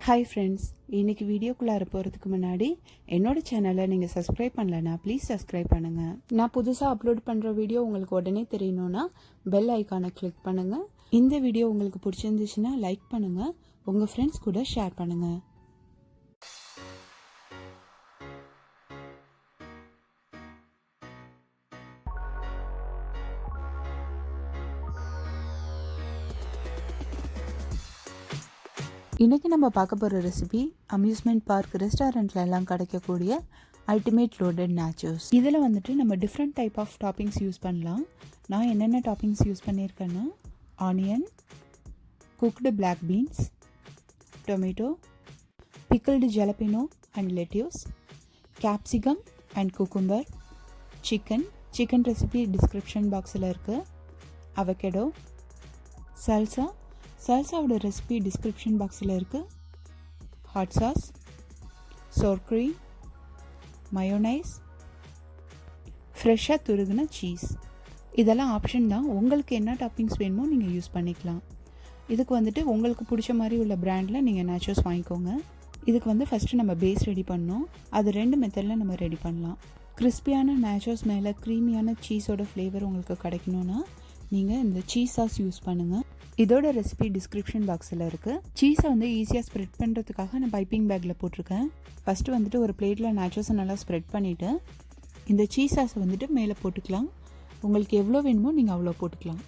Hi friends, இன்றைக்கி வீடியோக்குள்ளார போகிறதுக்கு முன்னாடி என்னோட சேனலை நீங்கள் சப்ஸ்கிரைப் பண்ணலன்னா ப்ளீஸ் சப்ஸ்கிரைப் பண்ணுங்கள். நான் புதுசாக அப்லோட் பண்ணுற வீடியோ உங்களுக்கு உடனே தெரியணுன்னா பெல் ஐக்கானை கிளிக் பண்ணுங்கள். இந்த வீடியோ உங்களுக்கு பிடிச்சிருந்துச்சுன்னா லைக் பண்ணுங்கள், உங்கள் ஃப்ரெண்ட்ஸ் கூட ஷேர் பண்ணுங்கள். இன்றைக்கி நம்ம பார்க்க போகிற ரெசிபி அம்யூஸ்மெண்ட் பார்க் ரெஸ்டாரண்ட்டில் எல்லாம் கிடைக்கக்கூடிய அல்டிமேட் லோடட் நாச்சோஸ். இதில் வந்துட்டு நம்ம different type of toppings use பண்ணலாம். நான் என்னென்ன டாப்பிங்ஸ் யூஸ் பண்ணியிருக்கேன்னா onion, cooked black beans, tomato, pickled jalapeno and lettuce, capsicum and cucumber, chicken recipe description பாக்ஸில் இருக்குது, அவகேடோ, சால்சாவோட ரெசிபி டிஸ்கிரிப்ஷன் பாக்ஸில் இருக்குது, hot sauce, sour cream, mayonnaise, ஃப்ரெஷ்ஷாக துருகுன சீஸ். இதெல்லாம் ஆப்ஷன் தான். உங்களுக்கு என்ன டாப்பிங்ஸ் வேணுமோ நீங்கள் யூஸ் பண்ணிக்கலாம். இதுக்கு வந்துட்டு உங்களுக்கு பிடிச்ச மாதிரி உள்ள பிராண்டில் நீங்கள் நாச்சோஸ் வாங்கிக்கோங்க. இதுக்கு வந்து ஃபஸ்ட்டு நம்ம பேஸ் ரெடி பண்ணோம். அது 2 மெத்தடில் நம்ம ரெடி பண்ணலாம். கிறிஸ்பியான நாச்சோஸ் மேலே க்ரீமியான சீஸோட ஃப்ளேவர் உங்களுக்கு கிடைக்கணுன்னா நீங்கள் இந்த சீஸ் சாஸ் யூஸ் பண்ணுங்கள். இதோட ரெசிபி டிஸ்கிரிப்ஷன் பாக்ஸில் இருக்குது. சீஸை வந்து ஈஸியாக ஸ்ப்ரெட் பண்ணுறதுக்காக நான் பைப்பிங் பேக்கில் போட்டிருக்கேன். ஃபஸ்ட்டு வந்துட்டு ஒரு பிளேட்டில் நாச்சோஸை நல்லா ஸ்ப்ரெட் பண்ணிவிட்டு இந்த சீஸ் சாஸை வந்துட்டு மேலே போட்டுக்கலாம். உங்களுக்கு எவ்வளோ வேணுமோ நீங்கள் அவ்வளோ போட்டுக்கலாம்.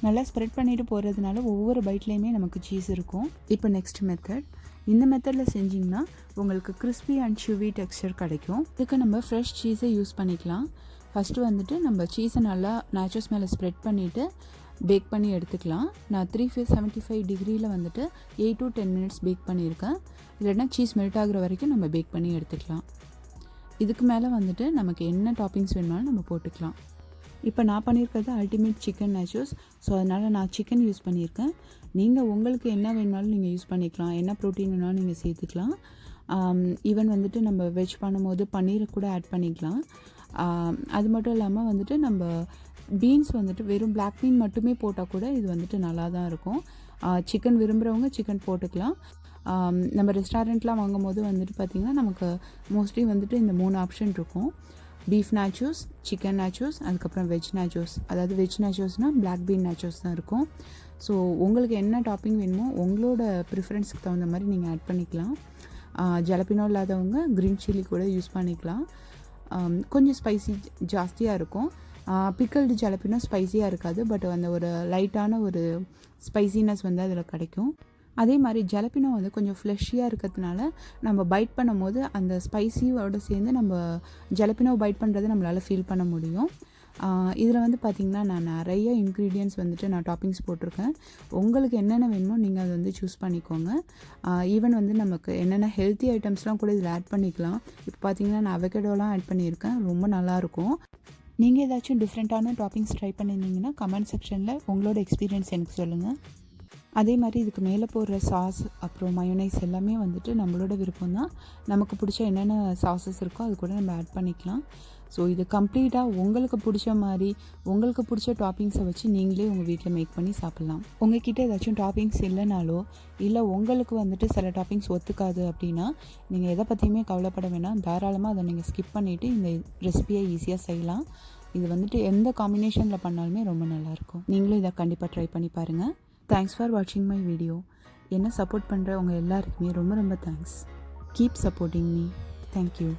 நல்லா ஸ்ப்ரெட் பண்ணிவிட்டு போகிறதுனால ஒவ்வொரு பைட்லேயுமே நமக்கு சீஸ் இருக்கும். இப்போ நெக்ஸ்ட் மெத்தட். இந்த மெத்தடில் செஞ்சிங்கன்னா உங்களுக்கு கிறிஸ்பி அண்ட் ஷுவி டெக்ஸ்சர் கிடைக்கும். இதுக்கு நம்ம ஃப்ரெஷ் சீஸை யூஸ் பண்ணிக்கலாம். ஃபஸ்ட்டு வந்துட்டு நம்ம சீஸை நல்லா நாச்சோஸ் மேலே ஸ்ப்ரெட் பண்ணிவிட்டு பேக் பண்ணி எடுத்துக்கலாம். நான் 375 டிகிரியில் வந்துட்டு 8 to 10 மினிட்ஸ் பேக் பண்ணியிருக்கேன். இல்லைன்னா சீஸ் மெல்ட் ஆகிற வரைக்கும் நம்ம பேக் பண்ணி எடுத்துக்கலாம். இதுக்கு மேலே வந்துட்டு நமக்கு என்ன டாப்பிங்ஸ் வேணுமாலும் நம்ம போட்டுக்கலாம். இப்போ நான் பண்ணியிருக்கிறது அல்டிமேட் சிக்கன் நாச்சோஸ். ஸோ அதனால் நான் சிக்கன் யூஸ் பண்ணியிருக்கேன். நீங்கள் உங்களுக்கு என்ன வேணுனாலும் நீங்கள் யூஸ் பண்ணிக்கலாம். என்ன ப்ரோட்டீன் வேணாலும் நீங்கள் சேர்த்துக்கலாம். ஈவன் வந்துட்டு நம்ம வெஜ் பண்ணும்போது பன்னீரை கூட ஆட் பண்ணிக்கலாம். அது மட்டும் இல்லாமல் வந்துட்டு நம்ம பீன்ஸ் வந்துட்டு வெறும் பிளாக் பீன் மட்டுமே போட்டால் கூட இது வந்துட்டு நல்லா தான் இருக்கும். சிக்கன் விரும்புகிறவங்க சிக்கன் போட்டுக்கலாம். நம்ம ரெஸ்டாரண்ட்லாம் வாங்கும் போது வந்துட்டு பார்த்திங்கன்னா நமக்கு மோஸ்ட்லி வந்துட்டு இந்த 3 ஆப்ஷன் இருக்கும். பீஃப் நாச்சோஸ், சிக்கன் நாச்சோஸ், அதுக்கப்புறம் வெஜ் நாச்சோஸ். அதாவது வெஜ் நாச்சோஸ்னால் பிளாக் பீன் நாச்சோஸ் தான் இருக்கும். ஸோ உங்களுக்கு என்ன டாப்பிங் வேணுமோ உங்களோட ப்ரிஃபரன்ஸுக்கு தகுந்த மாதிரி நீங்கள் ஆட் பண்ணிக்கலாம். ஜலபினோ இல்லாதவங்க க்ரீன் சில்லி கூட யூஸ் பண்ணிக்கலாம். கொஞ்சம் ஸ்பைசி ஜாஸ்தியாக இருக்கும். பிக்கிள்டு ஜலபினோ ஸ்பைஸியாக இருக்காது, பட் அந்த ஒரு லைட்டான ஒரு ஸ்பைசினஸ் வந்து அதில் கிடைக்கும். அதே மாதிரி ஜலபினோ வந்து கொஞ்சம் ஃப்ளெஷியாக இருக்கிறதுனால நம்ம பைட் பண்ணும் போது அந்த ஸ்பைசியோடு சேர்ந்து நம்ம ஜலபினோ பைட் பண்ணுறதை நம்மளால் ஃபீல் பண்ண முடியும். இதில் வந்து பார்த்திங்கன்னா நான் நிறைய இன்க்ரீடியன்ட்ஸ் வந்துட்டு நான் டாப்பிங்ஸ் போட்டிருக்கேன். உங்களுக்கு என்னென்ன வேணுமோ நீங்கள் அதை வந்து சூஸ் பண்ணிக்கோங்க. ஈவன் வந்து நமக்கு என்னென்ன ஹெல்த்தி ஐட்டம்ஸ்லாம் கூட இதில் ஆட் பண்ணிக்கலாம். இப்போ பார்த்திங்கன்னா நான் அவகேடோலாம் ஆட் பண்ணியிருக்கேன். ரொம்ப நல்லாயிருக்கும். நீங்கள் ஏதாச்சும் டிஃப்ரெண்ட்டான டாப்பிங்ஸ் ட்ரை பண்ணியிருந்தீங்கன்னா கமெண்ட் செக்ஷனில் உங்களோட எக்ஸ்பீரியன்ஸ் எனக்கு சொல்லுங்கள். அதே மாதிரி இதுக்கு மேலே போடுற சாஸ் அப்புறம் மயோனைஸ் எல்லாமே வந்துட்டு நம்மளோட விருப்பம் தான். நமக்கு பிடிச்ச என்னென்ன சாஸஸ் இருக்கோ அது கூட நம்ம ஆட் பண்ணிக்கலாம். ஸோ இது கம்ப்ளீட்டாக உங்களுக்கு பிடிச்ச மாதிரி உங்களுக்கு பிடிச்ச டாப்பிங்ஸை வச்சு நீங்களே உங்கள் வீட்டில் மேக் பண்ணி சாப்பிட்லாம். உங்கள்கிட்ட ஏதாச்சும் டாப்பிங்ஸ் இல்லைனாலோ இல்லை உங்களுக்கு வந்துட்டு சில டாப்பிங்ஸ் ஒத்துக்காது அப்படின்னா நீங்கள் எதை பற்றியுமே கவலைப்பட வேணாம். தாராளமாக அதை நீங்கள் ஸ்கிப் பண்ணிவிட்டு இந்த ரெசிபியை ஈஸியாக செய்யலாம். இது வந்துட்டு எந்த காம்பினேஷனில் பண்ணாலுமே ரொம்ப நல்லாயிருக்கும். நீங்களும் இதை கண்டிப்பாக ட்ரை பண்ணி பாருங்கள். தேங்க்ஸ் ஃபார் வாட்சிங் மை வீடியோ. என்ன சப்போர்ட் பண்ணுற உங்கள் எல்லாருக்குமே ரொம்ப ரொம்ப thanks. Keep supporting me. Thank you.